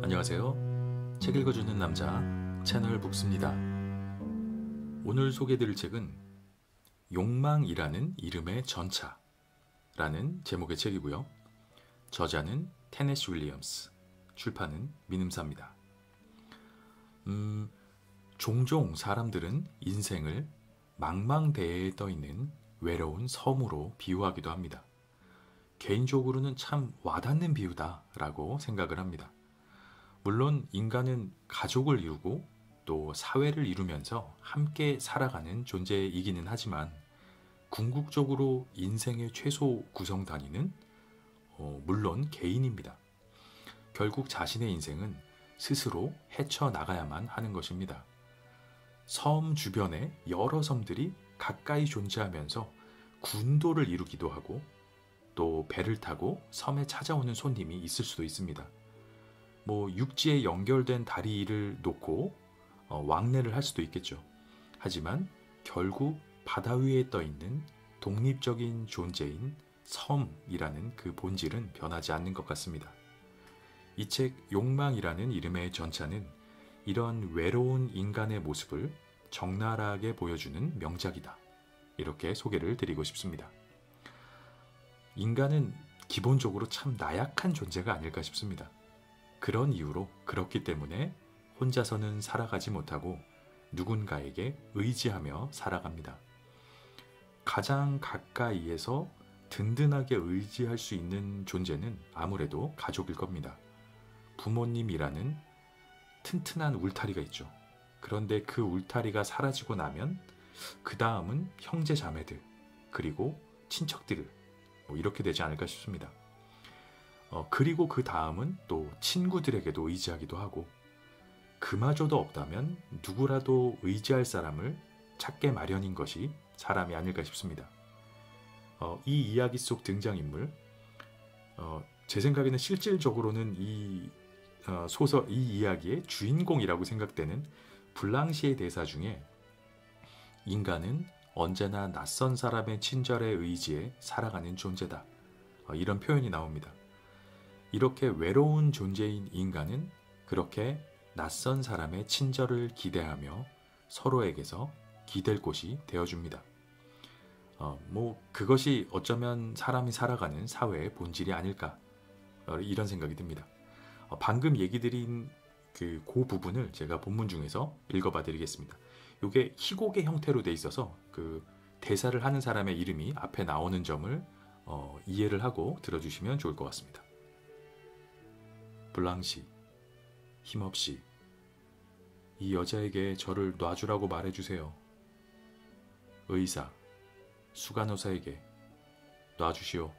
안녕하세요. 책 읽어주는 남자 채널 북스입니다. 오늘 소개해드릴 책은 욕망이라는 이름의 전차라는 제목의 책이고요. 저자는 테네시 윌리엄스, 출판은 민음사입니다. 종종 사람들은 인생을 망망대해에 떠있는 외로운 섬으로 비유하기도 합니다. 개인적으로는 참 와닿는 비유다라고 생각을 합니다. 물론 인간은 가족을 이루고 또 사회를 이루면서 함께 살아가는 존재이기는 하지만 궁극적으로 인생의 최소 구성 단위는 물론 개인입니다. 결국 자신의 인생은 스스로 헤쳐나가야만 하는 것입니다. 섬 주변에 여러 섬들이 가까이 존재하면서 군도를 이루기도 하고 또 배를 타고 섬에 찾아오는 손님이 있을 수도 있습니다. 육지에 연결된 다리를 놓고 왕래를 할 수도 있겠죠. 하지만 결국 바다 위에 떠있는 독립적인 존재인 섬이라는 그 본질은 변하지 않는 것 같습니다. 이 책 욕망이라는 이름의 전차는 이런 외로운 인간의 모습을 적나라하게 보여주는 명작이다. 이렇게 소개를 드리고 싶습니다. 인간은 기본적으로 참 나약한 존재가 아닐까 싶습니다. 그런 이유로 그렇기 때문에 혼자서는 살아가지 못하고 누군가에게 의지하며 살아갑니다. 가장 가까이에서 든든하게 의지할 수 있는 존재는 아무래도 가족일 겁니다. 부모님이라는 튼튼한 울타리가 있죠. 그런데 그 울타리가 사라지고 나면 그 다음은 형제 자매들 그리고 친척들 이렇게 되지 않을까 싶습니다. 그리고 그 다음은 또 친구들에게도 의지하기도 하고 그마저도 없다면 누구라도 의지할 사람을 찾게 마련인 것이 사람이 아닐까 싶습니다. 이 이야기 속 등장인물 제 생각에는 실질적으로는 이 소설, 이 이야기의 주인공이라고 생각되는 블랑시의 대사 중에 인간은 언제나 낯선 사람의 친절에 의지해 살아가는 존재다. 이런 표현이 나옵니다. 이렇게 외로운 존재인 인간은 그렇게 낯선 사람의 친절을 기대하며 서로에게서 기댈 곳이 되어줍니다. 그것이 어쩌면 사람이 살아가는 사회의 본질이 아닐까 이런 생각이 듭니다. 방금 얘기 드린 그 부분을 제가 본문 중에서 읽어봐 드리겠습니다. 이게 희곡의 형태로 돼 있어서 그 대사를 하는 사람의 이름이 앞에 나오는 점을 이해를 하고 들어주시면 좋을 것 같습니다. 블랑시, 힘없이 이 여자에게 저를 놔주라고 말해주세요. 의사, 수간호사에게 놔주시오.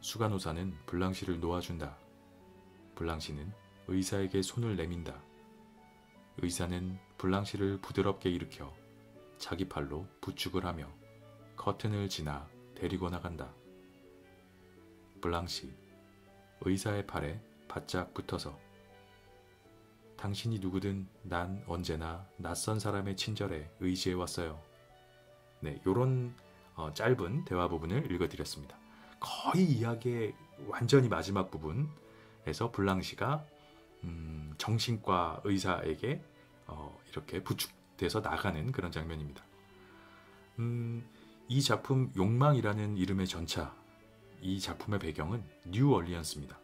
수간호사는 블랑시를 놓아준다. 블랑시는 의사에게 손을 내민다. 의사는 블랑시를 부드럽게 일으켜 자기 팔로 부축을 하며 커튼을 지나 데리고 나간다. 블랑시, 의사의 팔에 바짝 붙어서 당신이 누구든 난 언제나 낯선 사람의 친절에 의지해 왔어요. 네, 이런 짧은 대화 부분을 읽어드렸습니다. 거의 이야기의 완전히 마지막 부분에서 블랑시가 정신과 의사에게 이렇게 부축돼서 나가는 그런 장면입니다. 이 작품 욕망이라는 이름의 전차, 이 작품의 배경은 뉴얼리언스입니다.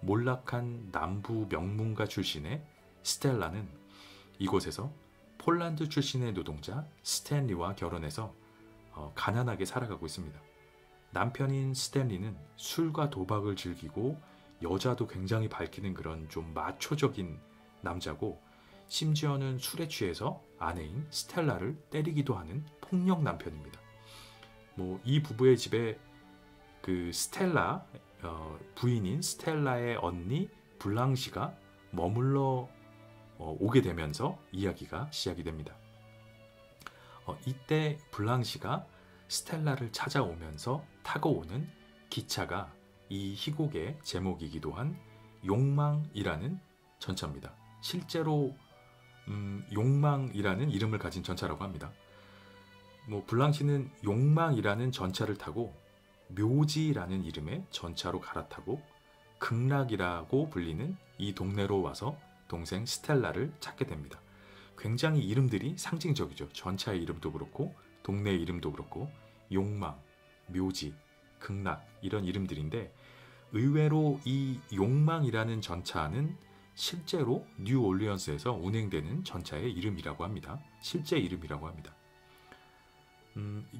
몰락한 남부 명문가 출신의 스텔라는 이곳에서 폴란드 출신의 노동자 스탠리와 결혼해서 가난하게 살아가고 있습니다. 남편인 스탠리는 술과 도박을 즐기고 여자도 굉장히 밝히는 그런 좀 마초적인 남자고 심지어는 술에 취해서 아내인 스텔라를 때리기도 하는 폭력 남편입니다. 이 부부의 집에 그 스텔라 부인인 스텔라의 언니 블랑시가 머물러 오게 되면서 이야기가 시작이 됩니다. 이때 블랑시가 스텔라를 찾아오면서 타고 오는 기차가 이 희곡의 제목이기도 한 욕망이라는 전차입니다. 실제로 욕망이라는 이름을 가진 전차라고 합니다. 블랑시는 욕망이라는 전차를 타고 묘지라는 이름의 전차로 갈아타고 극락이라고 불리는 이 동네로 와서 동생 스텔라를 찾게 됩니다. 굉장히 이름들이 상징적이죠. 전차의 이름도 그렇고 동네의 이름도 그렇고 욕망, 묘지, 극락 이런 이름들인데 의외로 이 욕망이라는 전차는 실제로 뉴올리언스에서 운행되는 전차의 이름이라고 합니다. 실제 이름이라고 합니다.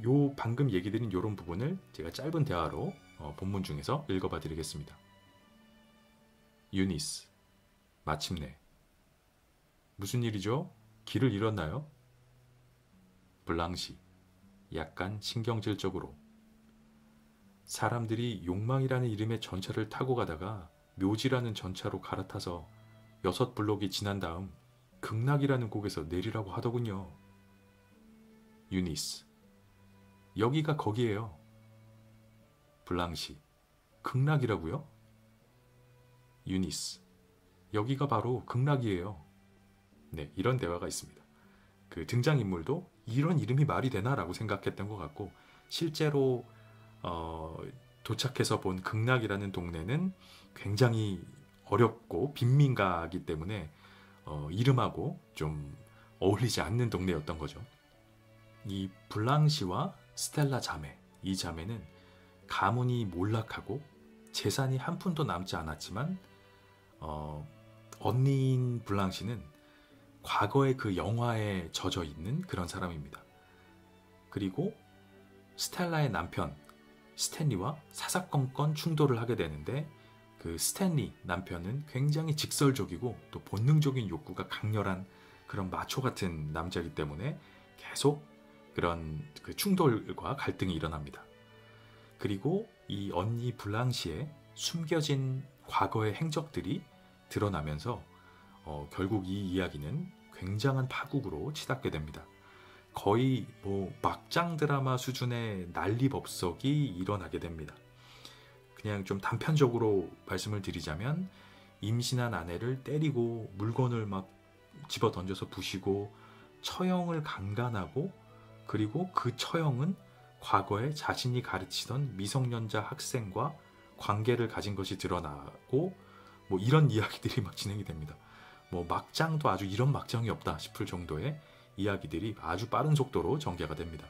요 방금 얘기 드린 이런 부분을 제가 짧은 대화로 본문 중에서 읽어봐 드리겠습니다. 유니스, 마침내. 무슨 일이죠? 길을 잃었나요? 블랑시, 약간 신경질적으로. 사람들이 욕망이라는 이름의 전차를 타고 가다가 묘지라는 전차로 갈아타서 6블록이 지난 다음 극락이라는 곳에서 내리라고 하더군요. 유니스, 여기가 거기예요. 블랑시, 극락이라고요? 유니스, 여기가 바로 극락이에요. 네, 이런 대화가 있습니다. 그 등장인물도 이런 이름이 말이 되나라고 생각했던 것 같고 실제로 도착해서 본 극락이라는 동네는 굉장히 어렵고 빈민가이기 때문에 이름하고 좀 어울리지 않는 동네였던 거죠. 이 블랑시와 스텔라 자매, 이 자매는 가문이 몰락하고 재산이 한 푼도 남지 않았지만 언니인 블랑시는 과거의 그 영화에 젖어 있는 그런 사람입니다. 그리고 스텔라의 남편 스탠리와 사사건건 충돌을 하게 되는데 그 스탠리 남편은 굉장히 직설적이고 또 본능적인 욕구가 강렬한 그런 마초 같은 남자이기 때문에 계속 그런 그 충돌과 갈등이 일어납니다. 그리고 이 언니 블랑시의 숨겨진 과거의 행적들이 드러나면서 결국 이 이야기는 굉장한 파국으로 치닫게 됩니다. 거의 뭐 막장 드라마 수준의 난리법석이 일어나게 됩니다. 그냥 좀 단편적으로 말씀을 드리자면 임신한 아내를 때리고 물건을 막 집어 던져서 부시고 처형을 강간하고 그리고 그 처형은 과거에 자신이 가르치던 미성년자 학생과 관계를 가진 것이 드러나고 뭐 이런 이야기들이 막 진행이 됩니다. 뭐 막장도 아주 이런 막장이 없다 싶을 정도의 이야기들이 아주 빠른 속도로 전개가 됩니다.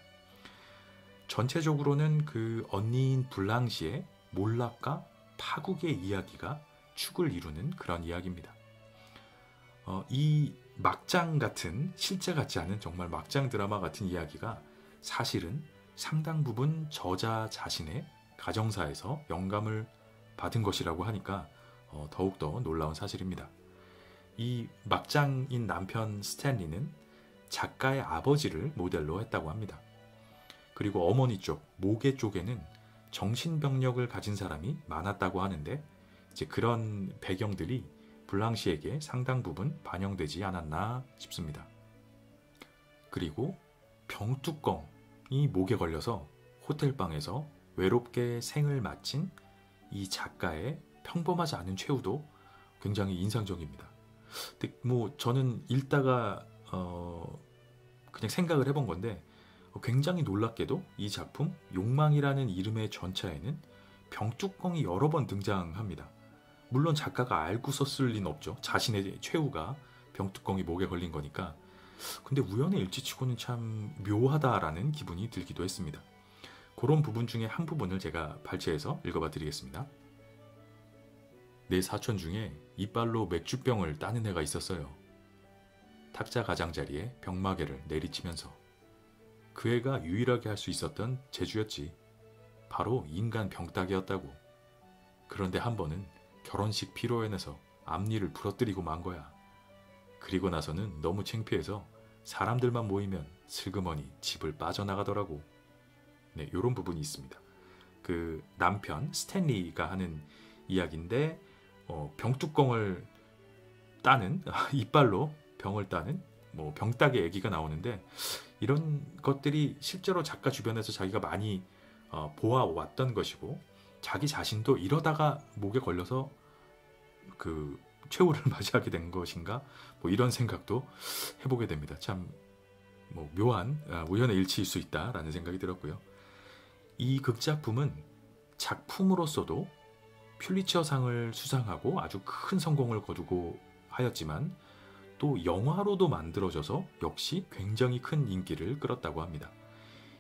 전체적으로는 그 언니인 블랑시의 몰락과 파국의 이야기가 축을 이루는 그런 이야기입니다. 이 막장 같은 실제 같지 않은 정말 막장 드라마 같은 이야기가 사실은 상당 부분 저자 자신의 가정사에서 영감을 받은 것이라고 하니까 더욱더 놀라운 사실입니다. 이 막장인 남편 스탠리는 작가의 아버지를 모델로 했다고 합니다. 그리고 어머니 쪽, 모계 쪽에는 정신병력을 가진 사람이 많았다고 하는데 이제 그런 배경들이 블랑시에게 상당 부분 반영되지 않았나 싶습니다. 그리고 병뚜껑이 목에 걸려서 호텔방에서 외롭게 생을 마친 이 작가의 평범하지 않은 최후도 굉장히 인상적입니다. 근데 뭐 저는 읽다가 그냥 생각을 해본 건데 굉장히 놀랍게도 이 작품 욕망이라는 이름의 전차에는 병뚜껑이 여러 번 등장합니다. 물론 작가가 알고 썼을 리는 없죠. 자신의 최후가 병뚜껑이 목에 걸린 거니까. 근데 우연의 일치치고는 참 묘하다라는 기분이 들기도 했습니다. 그런 부분 중에 한 부분을 제가 발췌해서 읽어봐 드리겠습니다. 내 사촌 중에 이빨로 맥주병을 따는 애가 있었어요. 탁자 가장자리에 병마개를 내리치면서. 그 애가 유일하게 할 수 있었던 재주였지. 바로 인간 병따개였다고. 그런데 한 번은 결혼식 피로연에서 앞니를 부러뜨리고 만 거야. 그리고 나서는 너무 창피해서 사람들만 모이면 슬그머니 집을 빠져나가더라고. 네, 이런 부분이 있습니다. 그 남편 스탠리가 하는 이야기인데 병뚜껑을 따는 이빨로 병을 따는 뭐 병따개 얘기가 나오는데 이런 것들이 실제로 작가 주변에서 자기가 많이 보아왔던 것이고 자기 자신도 이러다가 목에 걸려서 그 최후를 맞이하게 된 것인가 뭐 이런 생각도 해보게 됩니다. 참 뭐 묘한 우연의 일치일 수 있다라는 생각이 들었고요. 이 극작품은 작품으로서도 퓰리처상을 수상하고 아주 큰 성공을 거두고 하였지만 또 영화로도 만들어져서 역시 굉장히 큰 인기를 끌었다고 합니다.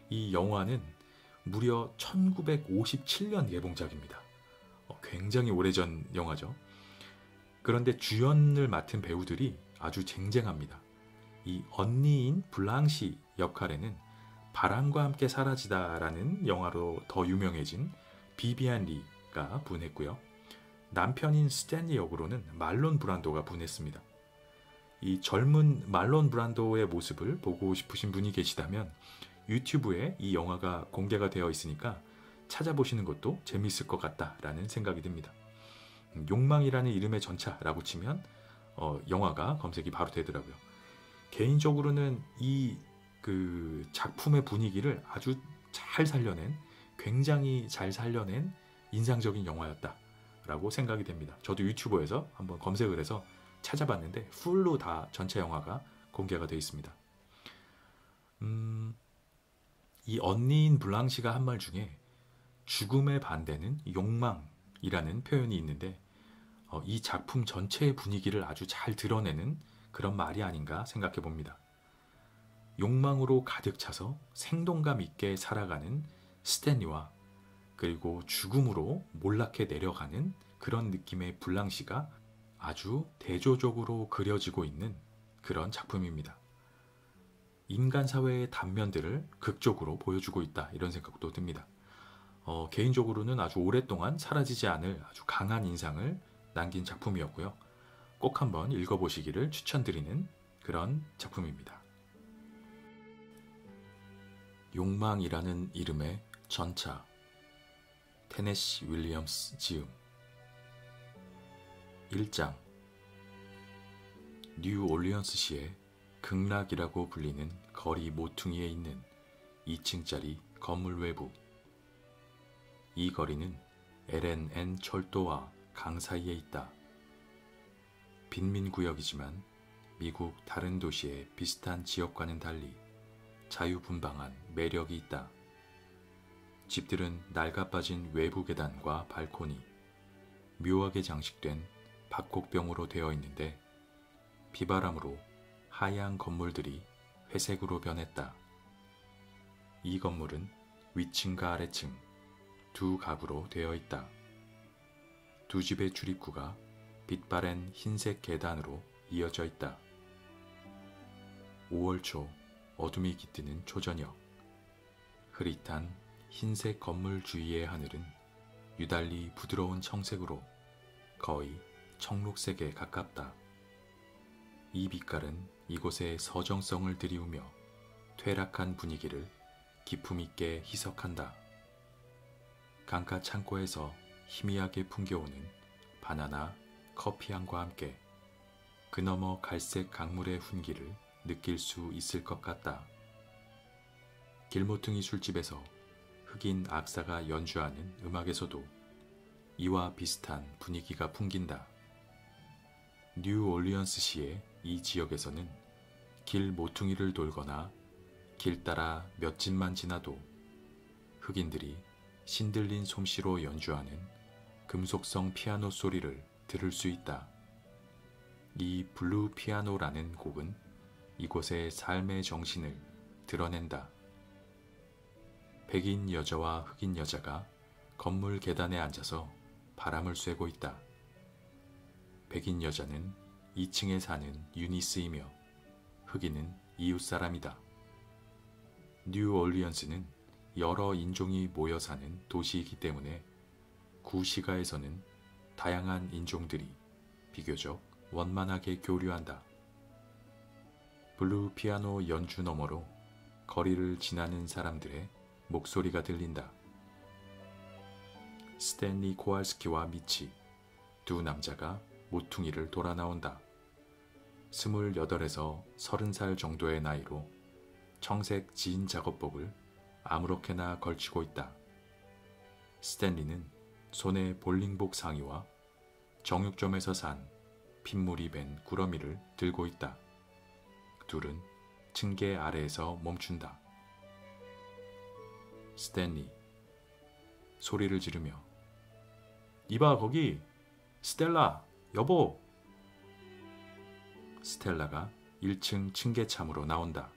이 영화는 무려 1957년 개봉작입니다. 굉장히 오래전 영화죠. 그런데 주연을 맡은 배우들이 아주 쟁쟁합니다. 이 언니인 블랑시 역할에는 바람과 함께 사라지다라는 영화로 더 유명해진 비비안 리가 분했고요. 남편인 스탠리 역으로는 말론 브란도가 분했습니다. 이 젊은 말론 브란도의 모습을 보고 싶으신 분이 계시다면 유튜브에 이 영화가 공개가 되어 있으니까 찾아보시는 것도 재미있을 것 같다라는 생각이 듭니다. 욕망이라는 이름의 전차라고 치면 영화가 검색이 바로 되더라고요. 개인적으로는 이 작품의 분위기를 아주 잘 살려낸, 굉장히 잘 살려낸 인상적인 영화였다라고 생각이 됩니다. 저도 유튜브에서 한번 검색을 해서 찾아봤는데 풀로 다 전체 영화가 공개가 되어 있습니다. 이 언니인 블랑시가 한 말 중에 죽음의 반대는 욕망이라는 표현이 있는데 이 작품 전체의 분위기를 아주 잘 드러내는 그런 말이 아닌가 생각해 봅니다. 욕망으로 가득 차서 생동감 있게 살아가는 스탠리와 그리고 죽음으로 몰락해 내려가는 그런 느낌의 블랑시가 아주 대조적으로 그려지고 있는 그런 작품입니다. 인간 사회의 단면들을 극적으로 보여주고 있다, 이런 생각도 듭니다. 개인적으로는 아주 오랫동안 사라지지 않을 아주 강한 인상을 남긴 작품이었고요. 꼭 한번 읽어보시기를 추천드리는 그런 작품입니다. 욕망이라는 이름의 전차, 테네시 윌리엄스 지음. 1장. 뉴올리언스시의 극락이라고 불리는 거리 모퉁이에 있는 2층짜리 건물 외부. 이 거리는 LNN 철도와 강 사이에 있다. 빈민구역이지만 미국 다른 도시의 비슷한 지역과는 달리 자유분방한 매력이 있다. 집들은 낡아빠진 외부 계단과 발코니, 묘하게 장식된 박곡병으로 되어 있는데 비바람으로 하얀 건물들이 회색으로 변했다. 이 건물은 위층과 아래층 두 가구로 되어 있다. 두 집의 출입구가 빛바랜 흰색 계단으로 이어져 있다. 5월 초 어둠이 깃드는 초저녁, 흐릿한 흰색 건물 주위의 하늘은 유달리 부드러운 청색으로 거의 청록색에 가깝다. 이 빛깔은 이곳의 서정성을 드리우며 퇴락한 분위기를 기품 있게 희석한다. 강가 창고에서 희미하게 풍겨오는 바나나, 커피향과 함께 그너머 갈색 강물의 훈기를 느낄 수 있을 것 같다. 길모퉁이 술집에서 흑인 악사가 연주하는 음악에서도 이와 비슷한 분위기가 풍긴다. 뉴올리언스시의 이 지역에서는 길 모퉁이를 돌거나 길 따라 몇 집만 지나도 흑인들이 신들린 솜씨로 연주하는 금속성 피아노 소리를 들을 수 있다. 이 블루 피아노라는 곡은 이곳의 삶의 정신을 드러낸다. 백인 여자와 흑인 여자가 건물 계단에 앉아서 바람을 쐬고 있다. 백인 여자는 2층에 사는 유니스이며 흑인은 이웃 사람이다. 뉴올리언스는 여러 인종이 모여 사는 도시이기 때문에 구시가에서는 다양한 인종들이 비교적 원만하게 교류한다. 블루 피아노 연주 너머로 거리를 지나는 사람들의 목소리가 들린다. 스탠리 코알스키와 미치, 두 남자가 모퉁이를 돌아 나온다. 28에서 30살 정도의 나이로 청색 진 작업복을 아무렇게나 걸치고 있다. 스탠리는 손에 볼링복 상의와 정육점에서 산 핏물이 밴 구러미를 들고 있다. 둘은 층계 아래에서 멈춘다. 스탠리, 소리를 지르며 이봐 거기 스텔라 여보. 스텔라가 1층 층계참으로 나온다.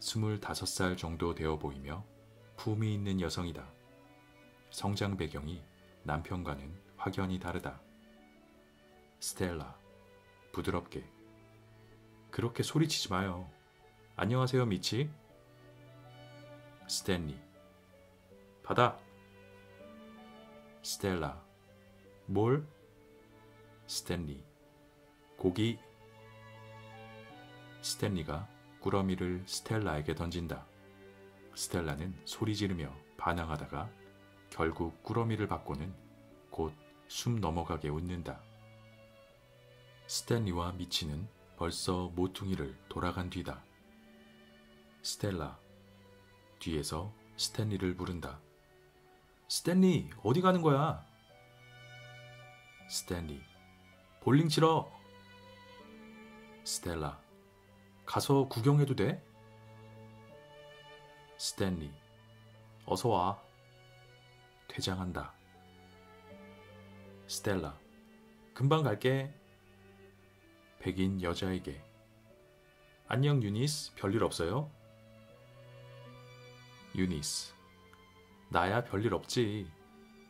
25살 정도 되어 보이며 품이 있는 여성이다. 성장 배경이 남편과는 확연히 다르다. 스텔라, 부드럽게. 그렇게 소리치지 마요. 안녕하세요, 미치. 스탠리, 받아. 스텔라, 뭘? 스탠리, 고기. 스탠리가 꾸러미를 스텔라에게 던진다. 스텔라는 소리 지르며 반항하다가 결국 꾸러미를 받고는 곧 숨 넘어가게 웃는다. 스탠리와 미치는 벌써 모퉁이를 돌아간 뒤다. 스텔라, 뒤에서 스탠리를 부른다. 스탠리, 어디 가는 거야? 스탠리, 볼링 치러. 스텔라, 가서 구경해도 돼? 스탠리, 어서 와. 퇴장한다. 스텔라, 금방 갈게. 백인 여자에게, 안녕 유니스, 별일 없어요? 유니스, 나야 별일 없지.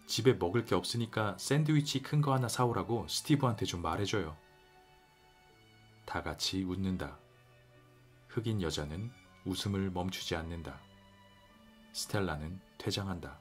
집에 먹을 게 없으니까 샌드위치 큰 거 하나 사오라고 스티브한테 좀 말해줘요. 다 같이 웃는다. 흑인 여자는 웃음을 멈추지 않는다. 스텔라는 퇴장한다.